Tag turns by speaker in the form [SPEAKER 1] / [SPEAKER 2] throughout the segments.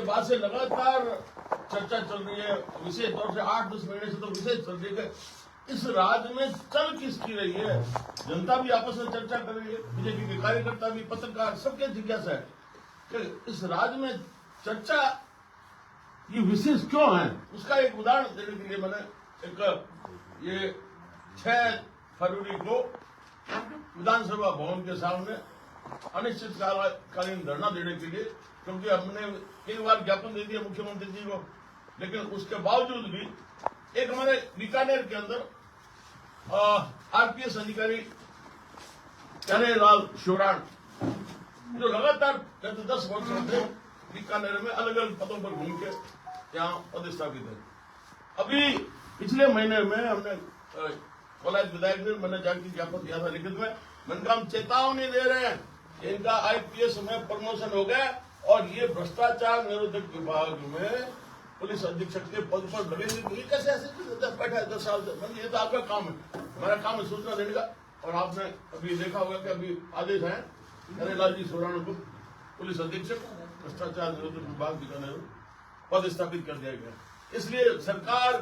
[SPEAKER 1] बाद से लगातार चर्चा चल रही है, विशेष तौर से 8-10 महीने से तो विशेष चल रही है। इस राज्य में चल किसकी रही है? जनता भी आपस में चर्चा कर रही है, बीजेपी के कार्यकर्ता भी, पत्रकार, सबके जिज्ञासा है कि इस राज्य में चर्चा ये विशेष क्यों है। उसका एक उदाहरण देने के लिए मैंने ये 6 फरवरी को विधानसभा भवन के सामने अनिश्चितकालीन धरना देने के लिए, क्योंकि हमने कई बार ज्ञापन दे दिया मुख्यमंत्री जी को, लेकिन उसके बावजूद भी एक हमारे बीकानेर के अंदर आरपीएस अधिकारी कन्हैयालाल शिवराण, जो लगातार गत 10 वर्षों से बीकानेर में अलग अलग पदों पर घूम के यहाँ पदस्थापित है। अभी पिछले महीने में हमने कोलायत विधायक ने मैंने जाकर ज्ञापन दिया था लिखित में, मैंने कहा हम चेतावनी दे रहे हैं कि इनका आईपीएस में प्रमोशन हो गया और ये भ्रष्टाचार निरोधक विभाग में पुलिस अधीक्षक के पद पर लगेंगे। ये कैसे ऐसे बैठा है 10 साल से? ये तो आपका काम है, हमारा काम है सूचना देने का। और आपने अभी देखा होगा कि अभी आदेश है कन्हैयालाल जी शिवराण को पुलिस अधीक्षक भ्रष्टाचार निरोधक विभाग बीकानेर पद स्थापित कर दिया गया। इसलिए सरकार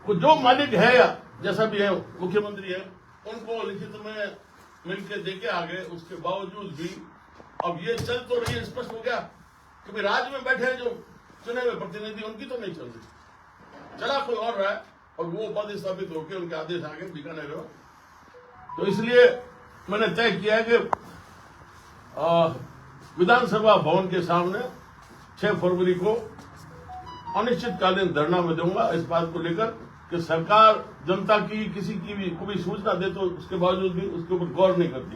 [SPEAKER 1] को जो मालिक है या जैसा भी है मुख्यमंत्री है, उनको लिखित में मिलकर देके आ गए। उसके बावजूद भी अब ये चल तो रही है, स्पष्ट हो गया कि राज्य में बैठे जो चुने हुए प्रतिनिधि उनकी तो नहीं चल रही, चला कोई और रहा है और वो पद स्थापित होकर उनके आदेश आ गए बीकानेर में। तो इसलिए मैंने तय किया है कि विधानसभा भवन के सामने 6 फरवरी को अनिश्चितकालीन धरना में दूंगा, इस बात को लेकर कि सरकार जनता की किसी की भी कोई सूचना दे तो उसके बावजूद भी उसके ऊपर गौर नहीं करती।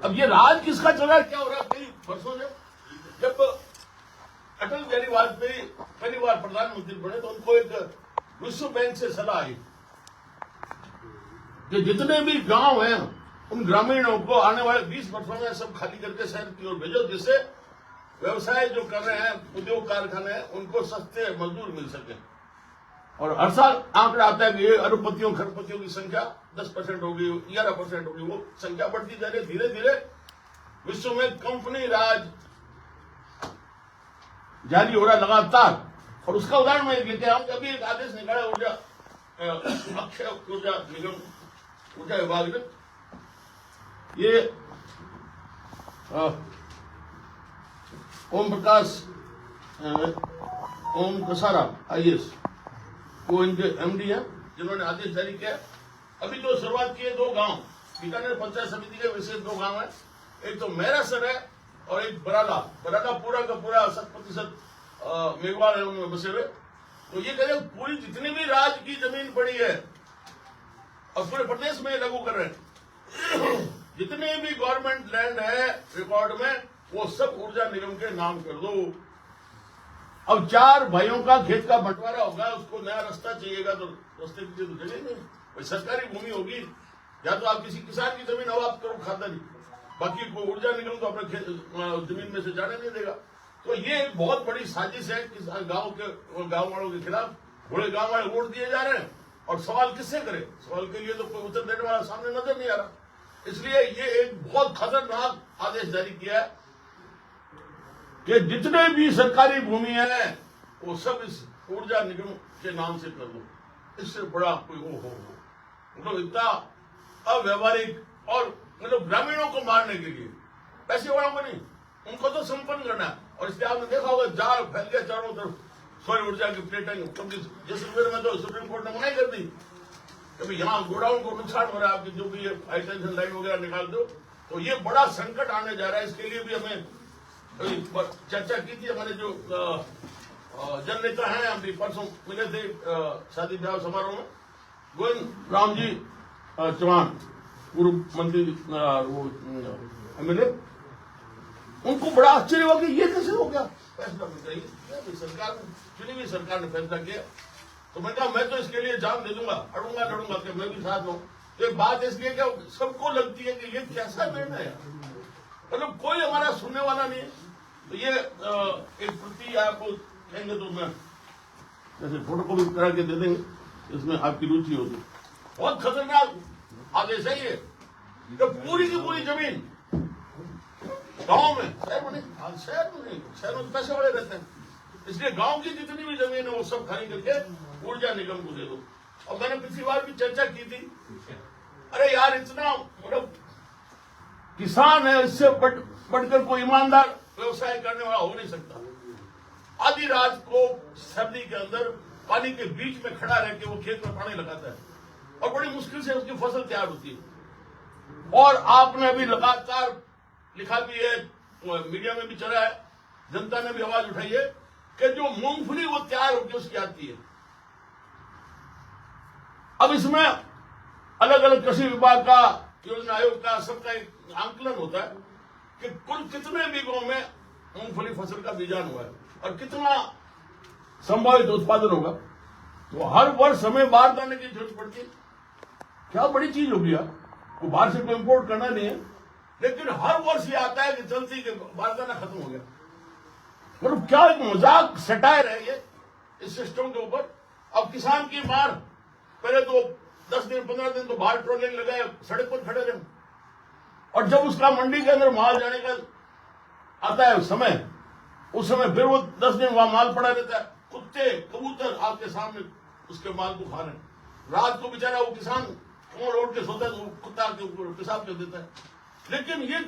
[SPEAKER 1] अब ये राज किसका चल रहा है, क्या हो रहा है? कई वर्षों से जब अटल बिहारी वाजपेयी पहली बार प्रधानमंत्री बने तो उनको एक विश्व बैंक से सलाह आई कि जितने भी गांव हैं उन ग्रामीणों को आने वाले 20 वर्षों में सब खाली करके शहर की ओर भेजो, जिससे व्यवसाय जो कर रहे हैं, उद्योग कारखाने हैं, उनको सस्ते मजदूर मिल सके। और हर साल आंकड़ा आता है कि ये अरबपतियों खरबपतियों की संख्या 10% होगी, 11% होगी, वो संख्या बढ़ती जा रही है। धीरे धीरे विश्व में कंपनी राज जारी हो रहा है लगातार। और उसका उदाहरण मैं लेते हैं कि अभी एक आदेश निकाला अक्षय ऊर्जा निगम ऊर्जा विभाग ने, ये ओम कसारा IAS वो इनके MD है जिन्होंने आदेश जारी किया। अभी जो शुरुआत की है 2 गांव बीकानेर पंचायत समिति के विशेष 2 गांव है, एक तो मेरासर है और एक बराला पूरा का पूरा 100% मेघवाल है उनमें बसे हुए। तो ये कह रहे पूरी जितनी भी राज्य की जमीन पड़ी है और पूरे प्रदेश में लागू कर रहे हैं, जितने भी गवर्नमेंट लैंड है रिकॉर्ड में वो सब ऊर्जा निगम के नाम कर दो। अब 4 भाइयों का खेत का बंटवारा होगा, उसको नया रास्ता चाहिएगा तो रास्ते के लिए तो जगह नहीं, भाई सरकारी भूमि होगी या तो आप किसी किसान की जमीन अवाप्त करो खाता नहीं, बाकी को ऊर्जा निगम तो अपने जमीन में से जाने नहीं देगा। तो ये एक बहुत बड़ी साजिश है कि गांव वालों के खिलाफ। बड़े गांव वाले वोट दिए जा रहे हैं और सवाल किससे करे? सवाल के लिए तो कोई उत्तर देने वाला सामने नजर नहीं आ रहा। इसलिए ये एक बहुत खतरनाक आदेश जारी किया है कि जितने भी सरकारी भूमि है वो सब इस ऊर्जा निगम के नाम से कर दो। इससे बड़ा कोई हो मतलब इतना अव्यवहारिक और मतलब ग्रामीणों को मारने के लिए, पैसे वालों को नहीं, उनको तो संपन्न करना है। और इसलिए आपने देखा होगा जाल फैल गया चारों तरफ सौर ऊर्जा की प्लेटें, क्योंकि जैसलमेर में तो सुप्रीम कोर्ट ने मनाही कर दी कि यहाँ गोडाउन को नुकसान हो रहा है, आपकी जो भी हाई टेंशन लाइन वगैरह निकाल दो। तो ये बड़ा संकट आने जा रहा है। इसके लिए भी हमें चर्चा की थी। हमारे जो जन नेता हैं, हम भी परसों मिले थे शादी ब्याह समारोह में। गोविंद राम जी चौहान पूर्व मंत्री MLA, उनको बड़ा आश्चर्य हुआ कि ये कैसे हो गया फैसला। सरकार चुनी हुई सरकार ने फैसला किया। तो मैंने कहा मैं तो इसके लिए जान दे दूंगा, अड़ूंगा लड़ूंगा कि मैं भी साथ हूं। तो एक बात इसलिए क्या सबको लगती है कि ये कैसा निर्णय है, मतलब कोई हमारा सुनने वाला नहीं है। तो ये एक प्रति आपको कहेंगे तो मैं जैसे फोटो कॉपी करा के दे देंगे, इसमें आपकी रुचि होगी। बहुत खतरनाक आदेश है ये। तो पूरी की पूरी जमीन गांव में, शहर में नहीं, शहर में पैसे वाले रहते हैं, इसलिए गांव की जितनी भी जमीन है वो सब खरीद करके ऊर्जा निगम को दे दो। और मैंने पिछली बार भी चर्चा की थी, अरे यार इतना मतलब किसान है, इससे बढ़कर कोई ईमानदार व्यवसाय करने वाला हो नहीं सकता। आधी रात को सर्दी के अंदर पानी के बीच में खड़ा रह के वो खेत में पानी लगाता है और बड़ी मुश्किल से उसकी फसल तैयार होती है। और आपने अभी लगातार लिखा भी है, मीडिया में भी चला है, जनता ने भी आवाज उठाई है कि जो मूंगफली वो तैयार होकर उसकी आती है। अब इसमें अलग अलग कृषि विभाग का, योजना आयोग का, सबका एक आंकलन होता है कि कुल कितने बीघों में मूंगफली फसल का बीजान हुआ है और कितना संभावित उत्पादन होगा। तो हर वर्ष हमें बाहर जाने की जरूरत पड़ती है। क्या बड़ी चीज होगी यार, वो बाहर से कोई इंपोर्ट करना नहीं है, लेकिन हर वर्ष ये आता है कि चलती के बाहर जाना खत्म हो गया। मतलब क्या एक मजाक सटायर है ये इस सिस्टम के ऊपर। अब किसान की मार, पहले तो 10 दिन 15 दिन तो बाहर ट्रोलिंग लगाए, सड़क पर खड़े रहे, और जब उसका मंडी के अंदर माल जाने का आता है समय, उस समय फिर वो 10 दिन वहां माल पड़ा रहता है। कुत्ते कबूतर आपके सामने उसके माल को खा रहे हैं। रात को बेचारा वो किसान कमर ओढ़ के सोता है तो कुत्ता के ऊपर पेशाब कर देता है। लेकिन ये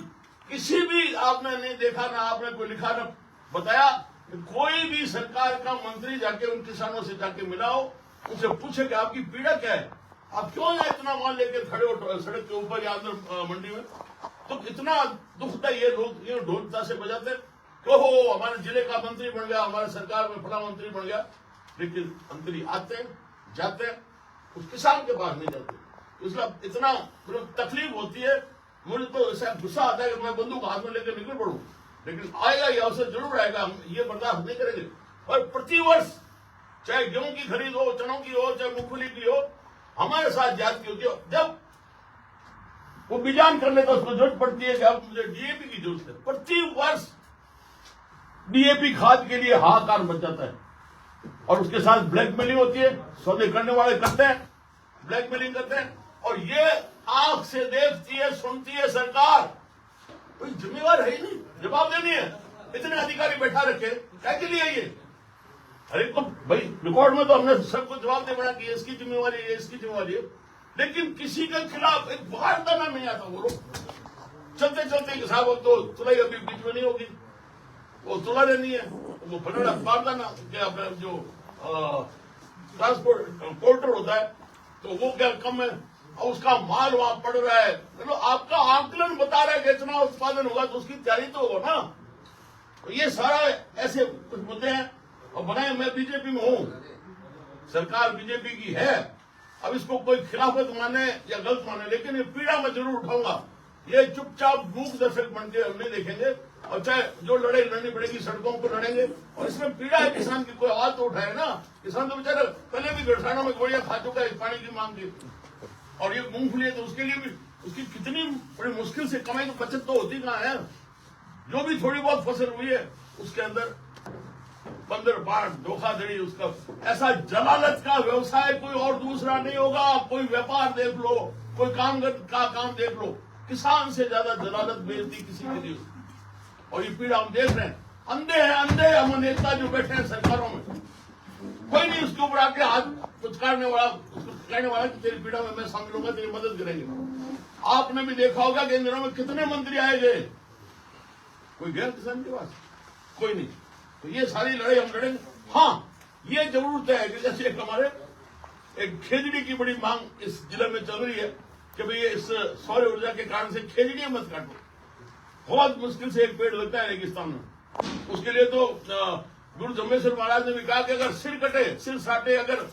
[SPEAKER 1] किसी भी आपने नहीं देखा, ना आपने कोई लिखा, ना बताया कि कोई भी सरकार का मंत्री जाके उन किसानों से जाके मिला हो, उनसे पूछे कि आपकी पीड़ा क्या है, आप क्यों यहाँ इतना माल लेकर खड़े हो सड़क के ऊपर या अंदर मंडी में। तो इतना दुखता ये लोग ये ढोलता से बजाते कि हो हमारे जिले का मंत्री बन गया, हमारे सरकार में बड़ा मंत्री बन गया। लेकिन मंत्री आते हैं जाते हैं, उस किसान के पास नहीं जाते। इसलिए इतना तकलीफ होती है। मुझे तो ऐसा गुस्सा आता है कि मैं बंदूक हाथ में लेकर निकल पड़ूं, लेकिन आएगा ये अवसर जरूर आएगा, हम ये बर्दाश्त नहीं करेंगे। और प्रतिवर्ष चाहे गेहूं की खरीद हो, चनों की हो, चाहे मूंगफली की हो, हमारे साथ जाति होती है। जब वो बीजान कर लेता उसको जरूरत पड़ती है कि अब मुझे डीएपी की जरूरत है। प्रति वर्ष डीएपी खाद के लिए हाहाकार मच जाता है और उसके साथ ब्लैकमेलिंग होती है। सौदे करने वाले करते हैं, ब्लैकमेलिंग करते हैं, और ये आंख से देखती है, सुनती है सरकार। कोई जिम्मेवार है ही नहीं, जवाब देनी है। इतने अधिकारी बैठा रखे क्या के लिए ये? अरे तो भाई रिकॉर्ड में तो हमने सबको जवाब दे बना कि इसकी जिम्मेवारी है, इसकी जिम्मेवारी है, लेकिन किसी के खिलाफ एक बाहर दाना नहीं आता। वो लोग चलते चलते साहब अब तो तुलाई अभी बीच में नहीं होगी, वो तुला लेनी है, वो बना बारदाना क्या जो ट्रांसपोर्ट पोर्टर होता है तो वो क्या कम है, और उसका माल वहां पड़ रहा है। मतलब आपका आंकलन बता रहा है कि इतना उत्पादन होगा तो उसकी तैयारी तो हो ना। तो ये सारा ऐसे कुछ मुद्दे हैं। और बनाए मैं बीजेपी में हूं, सरकार बीजेपी की है, अब इसको कोई खिलाफत माने या गलत माने, लेकिन ये पीड़ा मैं जरूर उठाऊंगा। ये चुपचाप मूक दर्शक बन के हम नहीं देखेंगे, और चाहे जो लड़ाई लड़नी पड़ेगी सड़कों पर लड़ेंगे। और इसमें पीड़ा है किसान की, कोई आवाज तो उठाए ना। किसान तो बेचारा पहले भी गठसानों में गोलियां खा चुका है पानी की मांग की, और ये मूंगफली है तो उसके लिए भी उसकी कितनी बड़ी मुश्किल से कमाई, तो बचत तो होती कहाँ है। जो भी थोड़ी बहुत फसल हुई है उसके अंदर बंदर बाढ़ धोखाधड़ी, उसका ऐसा जलालत का व्यवसाय कोई और दूसरा नहीं होगा। कोई व्यापार देख लो, कोई कामगत का काम देख लो, किसान से ज्यादा जलालत बेइज्जती किसी के लिए। और ये पीड़ा हम देख रहे हैं, अंधे हैं अंधे हम नेता जो बैठे हैं सरकारों में, कोई नहीं उसके ऊपर आके हाथ पुचकारने वाला, उसको कहने वाला कि तेरी पीड़ा में मैं शामिल होगा, तेरी मदद करेंगे। आपने भी देखा होगा कि इन दिनों में कितने मंत्री आए गए, कोई गया किसान के पास? कोई नहीं। तो ये सारी लड़ाई हम लड़ेंगे। हाँ, ये जरूरत है कि जैसे हमारे एक खेजड़ी की बड़ी मांग इस जिले में चल रही है कि भाई इस सौर ऊर्जा के कारण से खेजड़ियां मत काटो। बहुत मुश्किल से एक पेड़ लगता है रेगिस्तान में, उसके लिए तो गुरु जम्मेश्वर महाराज ने भी कहा कि अगर सिर कटे, सिर साटे, अगर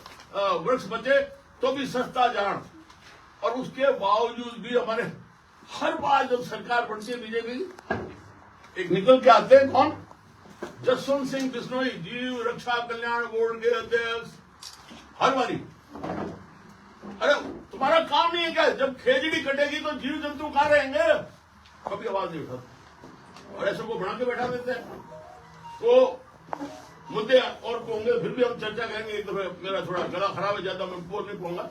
[SPEAKER 1] वृक्ष बचे तो भी सस्ता जान। और उसके बावजूद भी हमारे हर बार जब सरकार बनती है बीजेपी, एक निकल के आते हैं कौन? जसवंत सिंह बिश्नोई, जीव रक्षा कल्याण बोर्ड के अध्यक्ष। हर बारी अरे तुम्हारा काम नहीं है क्या? जब खेजड़ी कटेगी तो जीव जंतु कहाँ रहेंगे? कभी आवाज नहीं उठाते और ऐसे को बना के बैठा देते हैं। तो मुद्दे और को होंगे, फिर भी हम चर्चा करेंगे। एक दफे मेरा थोड़ा गला खराब है, ज्यादा मैं बोल नहीं पाऊंगा,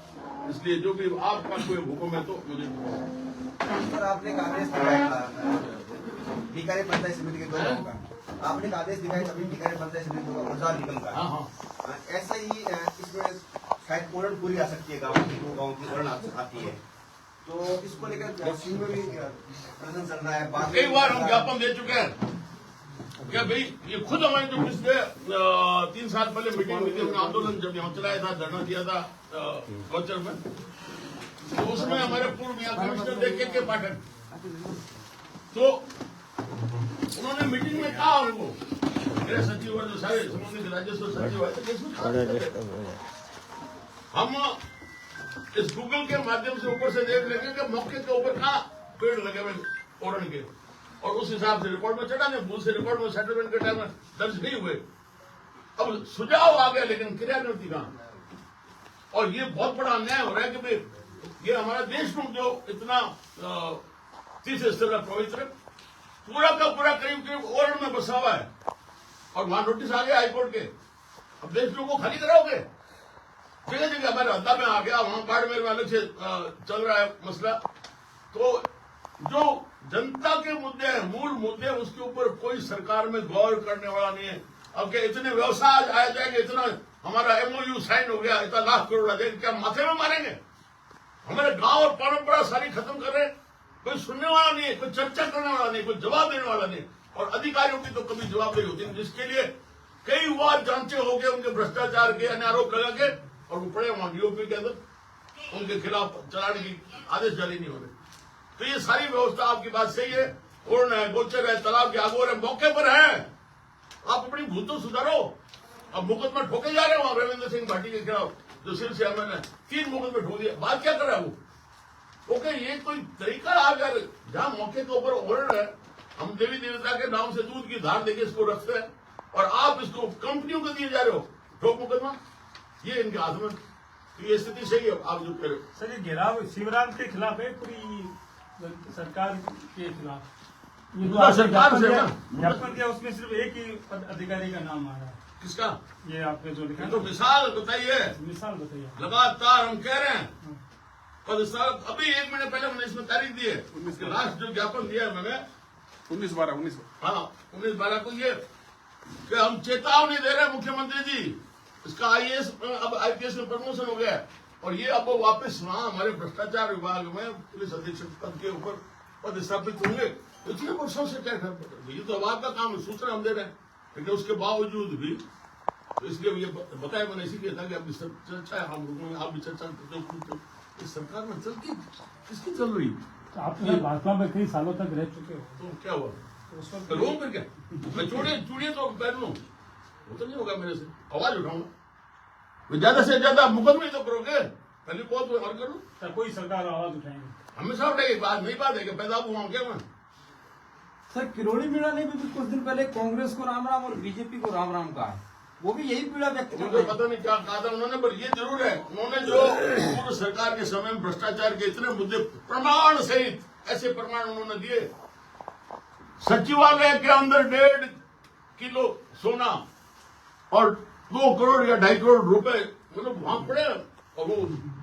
[SPEAKER 1] इसलिए जो भी आपका कोई हुक्म है तो मुझे
[SPEAKER 2] सर आपने एक आदेश दिखाया था बीकानेर पंचायत समिति के 2 गाँव का, आपने एक आदेश दिखाया था बीकानेर पंचायत समिति 2 गाँव गुजरात निगम का। ऐसा ही इसमें शायद ओरण पूरी आ सकती है, गाँव की 2 गाँव की ओरण आती है, तो इसको लेकर सिंह में भी प्रदर्शन चल रहा है।
[SPEAKER 1] कई बार हम ज्ञापन दे चुके हैं क्या भाई, ये खुद हमारे जो पिछले 3 साल पहले मीटिंग हुई थी, हमने आंदोलन जब यहाँ चलाया था, धरना दिया था गौचर में, तो उसमें हमारे पूर्व यहाँ कमिश्नर देखे के पाठक, तो उन्होंने मीटिंग में कहा उनको, मेरे सचिव और जो सारे संबंधित राजस्व सचिव आए, हम इस गूगल के माध्यम से ऊपर से देख लेंगे कि मौके के ऊपर कहाँ पेड़ लगे हुए ओरण के, और उस हिसाब से रिकॉर्ड में चढ़ाने, भूल से रिकॉर्ड में सेटलमेंट के टाइम में दर्ज नहीं हुए। अब सुझाव आ गया लेकिन क्रियान्विति कहां, और ये बहुत बड़ा अन्याय हो रहा है कि भाई ये हमारा देश में जो इतना तीसरे स्तर का पवित्र पूरा का पूरा करीब करीब ओरण में बसा हुआ है, और वहां नोटिस आ गया हाईकोर्ट के, अब देश लोगों को खाली कराओगे, जगह जगह हमारे हद्दा में आ गया, वहां बाड़मेर में अलग से चल रहा है मसला। तो जो जनता के मुद्दे हैं, मूल मुद्दे, उसके ऊपर कोई सरकार में गौर करने वाला नहीं है। अब क्या इतने व्यवसाय आ जाएंगे, इतना हमारा MOU साइन हो गया, इतना लाख करोड़ आ जाएंगे, क्या माथे में मारेंगे? हमारे गांव और परंपरा सारी खत्म कर रहे हैं, कोई सुनने वाला नहीं है, कोई चर्चा करने वाला नहीं, कोई जवाब देने वाला नहीं, और अधिकारियों की तो कभी जवाबदेही होती नहीं, जिसके लिए कई बार जांचें हो गए उनके भ्रष्टाचार के अन्य आरोप लगा के, और वो पड़े वहां DOP के अंदर, उनके खिलाफ चलाने की आदेश जारी नहीं हो रहे। तो ये सारी व्यवस्था आपकी बात सही है, ओरण है, गोचर है, तालाब के आगोर है, मौके पर है, आप अपनी भूल तो सुधारो। अब मुकदमा ठोके जा रहे हो रविंद्र सिंह भाटी के खिलाफ, जो सिर से एमएलए ने 3 मुकदमे ठोक दिया, बात क्या कर रहा है वो? ओके, ये कोई तरीका अगर जहां मौके के ऊपर ओरण है, हम देवी देवता के नाम से दूध की धार देके इसको रखते हैं, और आप इसको कंपनियों को दिए जा रहे हो ठोक मुकदमा, ये इनके हाथ में। तो ये स्थिति सही है आप जो कह रहे हो।
[SPEAKER 3] सर, ये घेराव शिवराम के खिलाफ है, पूरी सरकार के खिलाफ, ये
[SPEAKER 1] सरकार से
[SPEAKER 3] ज्ञापन दिया, उसमें सिर्फ एक ही अधिकारी का नाम आ रहा है।
[SPEAKER 1] किसका?
[SPEAKER 3] ये आपने जो लिखा,
[SPEAKER 1] तो मिसाल बताइए,
[SPEAKER 3] मिसाल बताइए।
[SPEAKER 1] लगातार हम कह रहे हैं, और अभी 1 महीने पहले मैंने इसमें तारीख दी है, लास्ट जो ज्ञापन दिया है मैंने
[SPEAKER 4] 19/12
[SPEAKER 1] हाँ 19/12 को, ये कि हम चेतावनी दे रहे हैं मुख्यमंत्री जी, इसका IAS अब IPS में प्रमोशन हो गया है, और ये अब वापस वहां हमारे भ्रष्टाचार विभाग में पुलिस अधीक्षक पद के ऊपर पदस्थापित होंगे। इतने वर्षों से क्या कर, ये तो अब आपका काम है, सूचना हम दे रहे हैं, लेकिन उसके बावजूद भी, तो इसलिए ये बताया मैंने इसीलिए था कि आपकी चर्चा है, हम लोगों में आप भी चर्चा करते हो, इस सरकार में चलती किसकी चल रही?
[SPEAKER 3] तो आप भाजपा में कई सालों तक रह चुके हो,
[SPEAKER 1] तो क्या हुआ?
[SPEAKER 3] तो उस वक्त
[SPEAKER 1] रो फिर क्या, मैं चूड़िए तो पहन लूं, वो तो नहीं होगा मेरे से, आवाज उठाऊंगा, ज्यादा से ज्यादा मुकदमे तो करोगे, पहले बहुत और कर लो।
[SPEAKER 3] कोई सरकार आवाज उठाएंगे,
[SPEAKER 1] हमेशा उठाएगी, बात नहीं बात है कि पैदा हुआ क्या मैं।
[SPEAKER 5] सर, किरोड़ी मीणा ने भी कुछ दिन पहले कांग्रेस को राम राम और बीजेपी को राम राम कहा, वो भी यही पीड़ा व्यक्त कर
[SPEAKER 1] उनको
[SPEAKER 5] रहे हैं।
[SPEAKER 1] पता नहीं क्या कहा था उन्होंने, पर ये जरूर है, उन्होंने जो पूर्व सरकार के समय में भ्रष्टाचार के इतने मुद्दे प्रमाण सहित ऐसे प्रमाण उन्होंने दिए, सचिवालय के अंदर 1.5 किलो सोना और 2 करोड़ या 2.5 करोड़ रुपए, मतलब वहां पड़े, और वो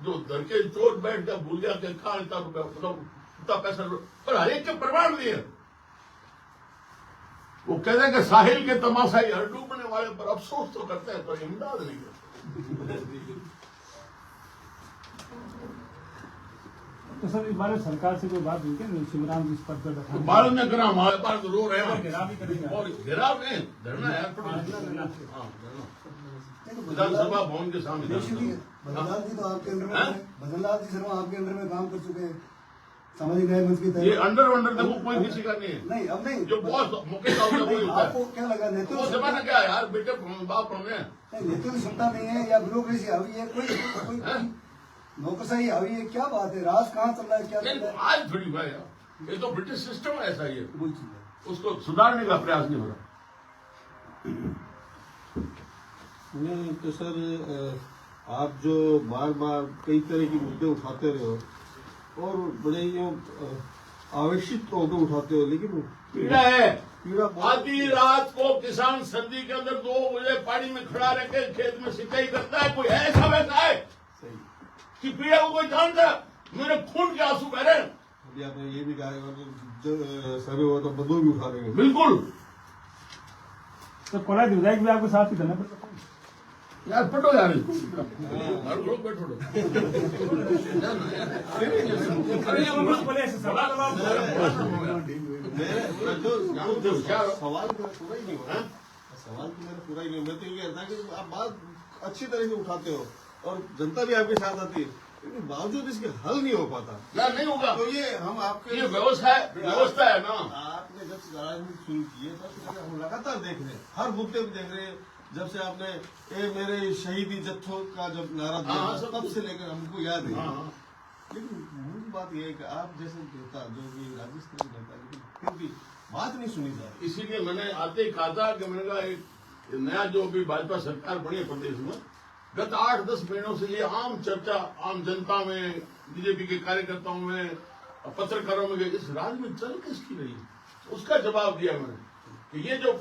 [SPEAKER 1] जो धर के चोर बैठ गया, भूल गया कि कहा इतना रुपया, मतलब इतना पैसा, पर हर एक के प्रमाण दिए। वो कहते हैं कि साहिल के तमाशाई हर डूबने वाले पर अफसोस तो करते हैं, पर इमदाद नहीं करते।
[SPEAKER 3] तो सर, इस बारे सरकार से कोई बात हुई क्या, शिवराम जिस पद पर बैठा,
[SPEAKER 1] भारत ने करा, हमारे पास तो रो रहे हैं,
[SPEAKER 3] घेराव भी करेंगे,
[SPEAKER 1] और घेराव नहीं, धरना है, विधानसभा भवन के सामने।
[SPEAKER 6] भजनलाल जी तो आपके अंडर में, भजनलाल जी शर्मा आपके अंडर में काम कर चुके हैं सामाजिक न्याय मंच की
[SPEAKER 1] ये अंडर देखो कोई किसी का नहीं है,
[SPEAKER 6] नहीं अब नहीं,
[SPEAKER 1] जो बॉस मौके का होता है वही होता
[SPEAKER 6] आपको
[SPEAKER 1] है।
[SPEAKER 6] क्या लगा
[SPEAKER 1] वो
[SPEAKER 6] नेतृत्व
[SPEAKER 1] जमाना क्या है यार, बेटे बाप हमने,
[SPEAKER 6] नेतृत्व की क्षमता नहीं है या ब्यूरोक्रेसी हावी है, कोई नौकरशाही हावी है, क्या बात है, राज कहाँ चल रहा है, क्या चल रहा है?
[SPEAKER 1] आज थोड़ी हुआ यार, ये तो ब्रिटिश सिस्टम है ऐसा, ये
[SPEAKER 6] वही चीज है।
[SPEAKER 1] उसको सुधारने का प्रयास नहीं हो रहा।
[SPEAKER 7] नहीं तो सर, आप जो बार बार कई तरह के मुद्दे उठाते रहे हो और बड़े आवेशित होकर उठाते हो, लेकिन
[SPEAKER 1] पीड़ा है,
[SPEAKER 7] पीड़ा
[SPEAKER 1] आधी रात को किसान सर्दी के अंदर 2 बजे पानी में खड़ा रह के खेत में सिंचाई करता है, कोई ऐसा वैसा है
[SPEAKER 7] सही
[SPEAKER 1] कि पीड़ा को कोई जानता है? मेरे खून के आंसू बह रहे हैं,
[SPEAKER 7] अभी आपने ये भी कहा है, अगर सर्वे हुआ तो बंदूक भी उठा लेंगे।
[SPEAKER 1] बिल्कुल
[SPEAKER 3] तो कोलाज विधायक भी आपके साथ ही था ना?
[SPEAKER 1] यार पटो यार इसको हर लोग बैठो
[SPEAKER 3] बोले ऐसे सवाल
[SPEAKER 7] सवाल तो पूरा ही नहीं हुआ, सवाल तो मेरा पूरा ही नहीं। मैं तो ये कहता कि आप बात अच्छी तरह से उठाते हो और जनता भी आपके साथ आती है, लेकिन बावजूद इसके हल नहीं हो पाता।
[SPEAKER 1] यार नहीं होगा,
[SPEAKER 7] तो ये हम आपके
[SPEAKER 1] ये व्यवस्था है ना।
[SPEAKER 7] आपने जब से राजनीति शुरू की है तब से हम लगातार देख रहे हैं, हर मुद्दे पे देख रहे हैं। जब से आपने ए मेरे शहीदी जत्थों का जब नारा दिया
[SPEAKER 1] हाँ,
[SPEAKER 7] तब से लेकर हमको याद है।
[SPEAKER 1] हाँ।
[SPEAKER 7] लेकिन मूल बात यह है कि आप जैसे नेता जो कि राज्य स्तरीय नेता, लेकिन फिर भी बात नहीं सुनी जा रही।
[SPEAKER 1] इसीलिए मैंने आते ही कहा था कि मैंने कहा एक नया जो अभी भाजपा सरकार बनी है प्रदेश में, गत 8-10 महीनों से ये आम चर्चा आम जनता में, बीजेपी के कार्यकर्ताओं में, पत्रकारों में, इस राज्य में चल किसकी रही, उसका जवाब दिया मैंने कि ये जो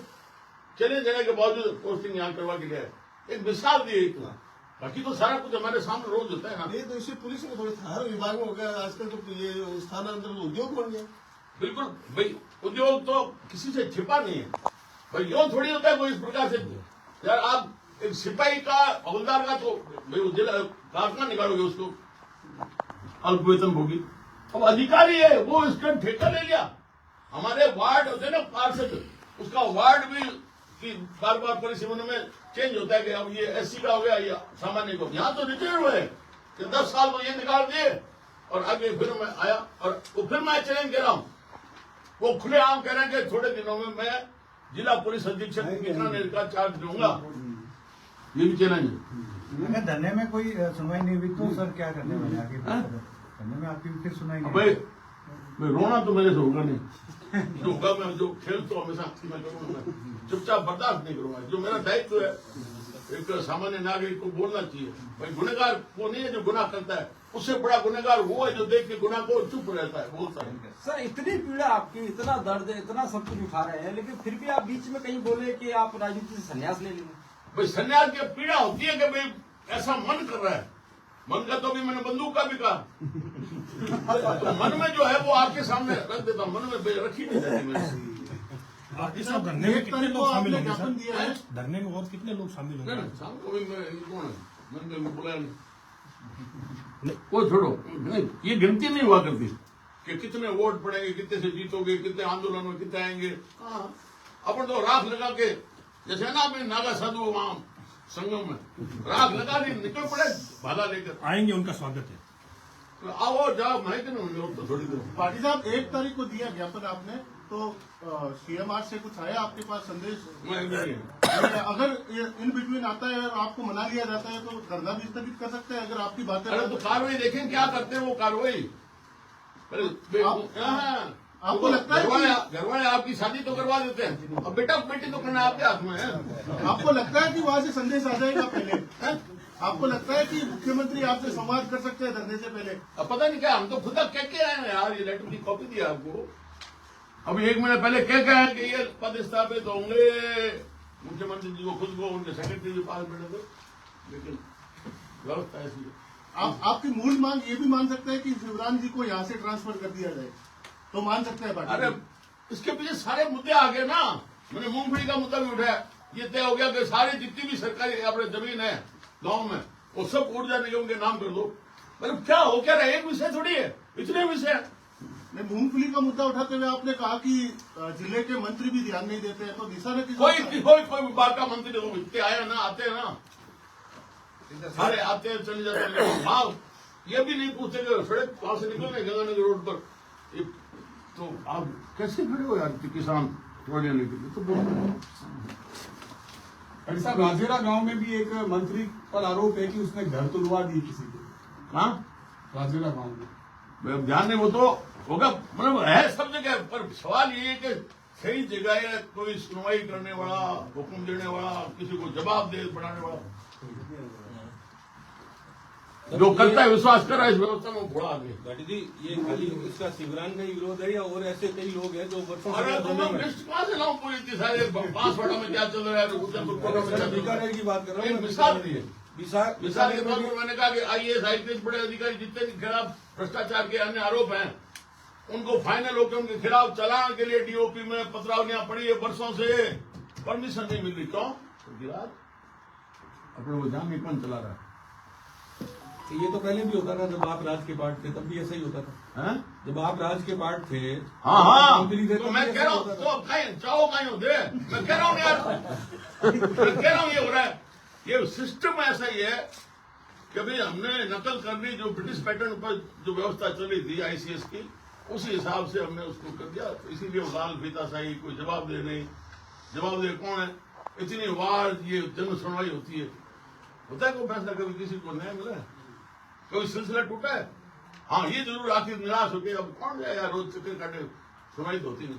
[SPEAKER 1] चले जाने के बावजूद पोस्टिंग यहाँ करवा के गए, एक मिसाल दी एक। बाकी तो सारा कुछ हमारे सामने रोज होता है ना।
[SPEAKER 7] नहीं तो इससे पुलिस में थोड़े हर विभाग में हो गया आजकल, तो ये स्थानांतरण उद्योग बन गया।
[SPEAKER 1] बिल्कुल भाई, उद्योग तो किसी से छिपा नहीं है भाई, यो थोड़ी होता है कोई इस प्रकार से। यार आप एक सिपाही का, हवलदार का तो भाई वो जिला कारखाना निकालोगे उसको अल्प वेतन भोगी, अब अधिकारी है वो इसका ठेका ले लिया। हमारे वार्ड होते ना पार्षद, उसका वार्ड भी कि बार बार परिसीमन में चेंज होता है कि अब ये एससी का हो गया या सामान्य को। यहाँ तो रिटायर हुए कि 10 साल तो ये निकाल दिए और आगे फिर मैं आया और फिर मैं चैलेंज कर रहा हूँ। वो खुले आम कह रहे हैं कि थोड़े दिनों में मैं जिला पुलिस अधीक्षक बीकानेर का चार्ज दूंगा, ये भी चैलेंज है।
[SPEAKER 4] अगर धरने में कोई सुनवाई नहीं हुई तो सर क्या करने वाले आगे? धरने में आपकी फिर सुनवाई नहीं
[SPEAKER 1] भाई मैं रोना तो मेरे से होगा नहीं, जो होगा मैं जो खेल तो हमेशा मैं करूंगा, चुपचाप बर्दाश्त नहीं करूंगा। जो मेरा दायित्व है एक सामान्य नागरिक को बोलना चाहिए भाई, गुनहगार वो नहीं है जो गुनाह करता है, उससे बड़ा गुनहगार वो है जो देख के गुनाह को चुप रहता है, बोलता है।
[SPEAKER 5] सर इतनी पीड़ा आपकी, इतना दर्द है, इतना सब कुछ उठा रहे हैं, लेकिन फिर भी आप बीच में कहीं बोले कि आप राजनीति से संन्यास ले लेंगे।
[SPEAKER 1] भाई संन्यास की पीड़ा होती है कि भाई ऐसा मन कर रहा है, मन का तो भी मैंने बंदूक का भी कहा तो मन में जो है वो आपके सामने रख देता हूं, मन में रखी नहीं जाती मेरे।
[SPEAKER 3] धरने में कितने लोग शामिल होंगे सर? धरने में और कितने लोग शामिल होंगे?
[SPEAKER 1] शाम को भी मैं कौन है मैंने बुलाया नहीं, वो छोड़ो नहीं, ये गिनती नहीं हुआ करती कि कितने वोट पड़ेंगे, कितने से जीतोगे, कितने आंदोलन में कितने आएंगे। अपन तो राख लगा के जैसे ना अपने नागा साधु वहां संगम में राख लगा दी, निकल पड़े भाला लेकर
[SPEAKER 3] आएंगे, उनका स्वागत है।
[SPEAKER 1] तो आओ जाओ मैं तो थोड़ी देर
[SPEAKER 8] पाटिल साहब 1 तारीख को दिया ज्ञापन आपने, तो सीएमआर से कुछ आया आपके पास संदेश? अगर इन बिटवीन आता है और आपको मना लिया जाता है तो धरना भी स्थगित कर सकते हैं अगर आपकी बातें।
[SPEAKER 1] अरे तो कार्रवाई देखें क्या करते हैं वो कार्रवाई।
[SPEAKER 8] आपको लगता है
[SPEAKER 1] घर वाले आपकी शादी तो करवा देते हैं, अब बेटा बेटी तो करना आपके हाथ में है।
[SPEAKER 8] आपको लगता है कि वहाँ से संदेश आ जाएगा पहले? आपको लगता है कि मुख्यमंत्री आपसे संवाद कर सकते हैं धरने से पहले?
[SPEAKER 1] अब पता नहीं क्या, हम तो खुद कह के आए हैं यार, ये लेटर की कॉपी दिया आपको अभी 1 महीने पहले कह के आए कि ये पद स्थापित होंगे, मुख्यमंत्री जी को खुद को उनके सेक्रेटरी के पास बैठे थे, लेकिन व्यवस्था ऐसी है।
[SPEAKER 8] आपकी मूल मांग ये भी मान सकते हैं कि शिवराम जी को यहाँ से ट्रांसफर कर दिया जाए, तो मान सकते हैं पाटिल?
[SPEAKER 1] अरे इसके पीछे सारे मुद्दे आ गए ना, मैंने मूंगफली का मुद्दा भी उठाया, ये तय हो गया कि सारी जितनी भी सरकारी अपने जमीन है गांव में वो सब ऊर्जा निगम के नाम कर दो। मतलब क्या हो क्या रहा है, एक विषय थोड़ी है, इतने विषय।
[SPEAKER 8] मूंगफली का मुद्दा उठाते हुए आपने कहा कि जिले के मंत्री भी ध्यान नहीं देते हैं, तो दिशा ने
[SPEAKER 1] कोई विभाग का मंत्री तो इतने आए ना, आते हैं ना, सारे आते हैं चले जाते हैं। हाँ ये भी नहीं पूछते कि सड़क वहां से निकल रहे गंगानगर रोड पर, तो आप कैसे खड़े हो यार किसान छोड़ने के लिए, तो
[SPEAKER 9] ऐसा राजेरा गांव में भी एक मंत्री पर आरोप है कि उसने घर तुलवा दी किसी को।
[SPEAKER 1] हाँ
[SPEAKER 9] राजेरा गांव में
[SPEAKER 1] ध्यान नहीं, वो तो होगा, मतलब है सब जगह, पर सवाल ये है कि सही जगह है, कोई सुनवाई करने वाला, हुक्म देने वाला, किसी को जवाब दे बढ़ाने वाला, जो करता है विश्वास कर रहा है इस व्यवस्था में थोड़ा आगे।
[SPEAKER 7] घाटी जी ये खाली इसका शिवरान का ही विरोध है या और ऐसे कई लोग हैं जो वर्षों
[SPEAKER 1] अरे तो मैं लिस्ट कहाँ से लाऊं पूरी इतनी सारे, बांसवाड़ा में क्या चल रहा है,
[SPEAKER 7] बीकानेर की बात कर रहा हूँ,
[SPEAKER 1] मिसाल दी है। मिसाल के तौर
[SPEAKER 7] बीकानेर
[SPEAKER 1] पर मैंने कहा कि IAS IPS बड़े अधिकारी जितने के खिलाफ भ्रष्टाचार के अन्य आरोप हैं उनको फाइनल होकर उनके खिलाफ चालान के लिए डीओपी में पत्रावलियां पड़ी है बरसों से, परमिशन नहीं मिल रही। क्यों? क्योंकि राज अपने वो जान कौन चला रहा है।
[SPEAKER 9] ये तो पहले भी होता था, जब आप राज के पार्ट थे तब भी ऐसा ही होता था।
[SPEAKER 1] हैं?
[SPEAKER 9] जब आप राज के पार्ट थे,
[SPEAKER 1] हाँ
[SPEAKER 9] मंत्री थे,
[SPEAKER 1] तो
[SPEAKER 9] तब
[SPEAKER 1] मैं
[SPEAKER 9] भी
[SPEAKER 1] कह
[SPEAKER 9] ऐसा
[SPEAKER 1] रहा हूँ
[SPEAKER 9] होता था।
[SPEAKER 1] तो अब कहीं चाहो कहीं होते, मैं कह रहा हूँ यार, मैं कह रहा हूँ ये हो रहा है। ये सिस्टम ऐसा ही है कि भाई हमने नकल कर ली, जो ब्रिटिश पैटर्न पर जो व्यवस्था चली थी आईसीएस की, उसी हिसाब से हमने उसको कर दिया। इसीलिए वो लाल फीताशाही, कोई जवाब दे नहीं, जवाब दे कौन है, इतनी बार ये जन सुनवाई होती है, होता है कोई फैसला, कभी किसी को न्याय मिला है, कोई सिलसिला टूटा है? हाँ, ये जरूर आखिर निराश हो गए, अब कौन जाए यार, रोज चक्कर काटे, सुनाई तो होती नहीं।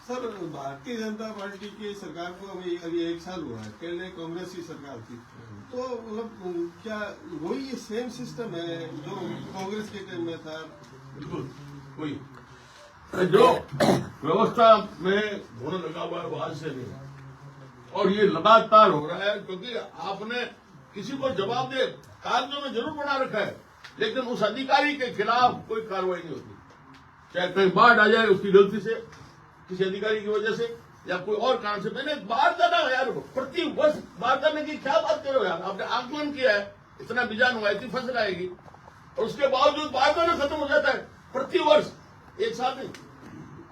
[SPEAKER 7] सर, भारतीय जनता पार्टी की सरकार को अभी 1 साल हुआ है, पहले कांग्रेस की सरकार थी, तो मतलब क्या वही सेम सिस्टम है जो कांग्रेस के टाइम में था?
[SPEAKER 1] बिल्कुल वही जो व्यवस्था में होने लगा हुआ है वो आज से नहीं, और ये लगातार हो रहा है, क्योंकि आपने किसी को जवाब दे कागजों में जरूर बना रखा है, लेकिन उस अधिकारी के खिलाफ कोई कार्रवाई नहीं होती। चाहे कहीं बाढ़ आ जाए उसकी गलती से, किसी अधिकारी की वजह से, या कोई और कारण से। मैंने बाढ़ करना यार, प्रति वर्ष बाढ़ करने की क्या बात करो यार, आपने आकलन किया है, इतना बीजाणु है, इतनी फसल आएगी, और उसके बावजूद बाढ़ करना खत्म हो जाता है प्रति वर्ष, 1 साल नहीं।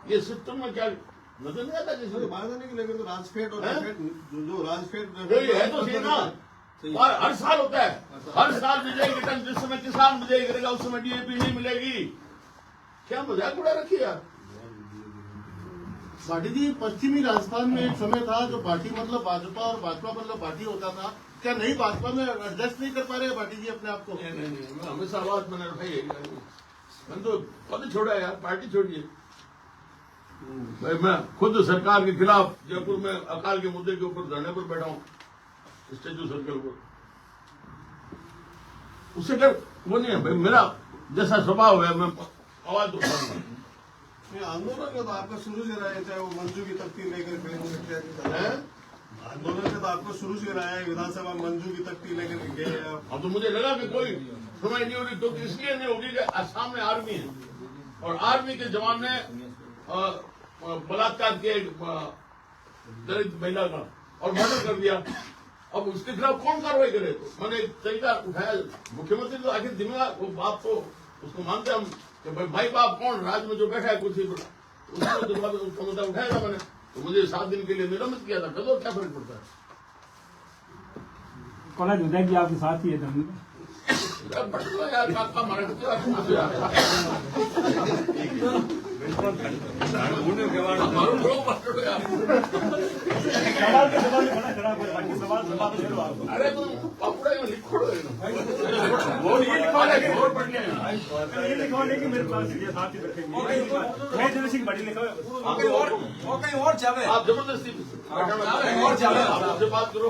[SPEAKER 1] ये सिस्टम में क्या नजर नहीं आता किसी को?
[SPEAKER 7] बात नहीं, लेकिन तो राजफेड और जो राजफेड
[SPEAKER 1] है तो सही ना, और हर साल होता है, हर साल बिजली रिटर्न, जिस समय किसान बिजली करेगा उस समय डीएपी नहीं मिलेगी। क्या मजाक उड़ा रखी यार।
[SPEAKER 8] भाटी जी, पश्चिमी राजस्थान में एक समय था जो पार्टी मतलब भाजपा और भाजपा मतलब पार्टी होता था, क्या नई भाजपा में एडजस्ट नहीं कर पा रहे भाटी जी अपने आप को?
[SPEAKER 1] नहीं, मैं हमेशा आवाज मैंने रखा है, मैंने तो पद छोड़ा यार, पार्टी छोड़िए। भाई मैं खुद सरकार के खिलाफ जयपुर में अकाल के मुद्दे के ऊपर धरने पर बैठा हूँ, स्टेचू सर्कल पर। उससे कर वो नहीं है भाई, मेरा जैसा स्वभाव है मैं आवाज उठाऊंगा।
[SPEAKER 7] आंदोलन का तो आपका शुरू से रहा है, चाहे वो मंजू की तख्ती लेकर खड़े, आंदोलन का तो आपको शुरू से रहा है, विधानसभा मंजू की तख्ती लेकर गए आप।
[SPEAKER 1] अब तो मुझे लगा कि कोई सुनाई नहीं हो रही, तो इसलिए नहीं होगी कि सामने आर्मी है, और आर्मी के जवान ने बलात्कार किया दलित महिला का और मर्डर कर दिया। अब उसके खिलाफ कौन कार्रवाई करे? तो मैंने एक तरीका उठाया, मुख्यमंत्री तो आखिर जिम्मेदार, वो बाप तो उसको मानते हम कि भाई बाप कौन, राज्य में जो बैठा है कुर्सी पर, उसको तो उसका मुद्दा उठाया था मैंने, तो मुझे 7 दिन के लिए निलंबित किया था। चलो क्या फर्क पड़ता है?
[SPEAKER 3] कॉलेज उदय की आपके साथ ही है धरने में।
[SPEAKER 1] यार काका मारा
[SPEAKER 3] सवाल के जवाब में बड़ा खराब है, बाकी सवाल जवाब दे दो आपको।
[SPEAKER 1] अरे तुम पकड़ा ही लिखो
[SPEAKER 3] वो ये लिखवा लेंगे, और पढ़ने ये लिखवा लेंगे, मेरे पास ये साथ ही रखेंगे। मैं जैसे बड़ी लिखा
[SPEAKER 5] कहीं और जावे,
[SPEAKER 1] आप जबरदस्ती
[SPEAKER 5] और जावे,
[SPEAKER 1] आपसे बात करो।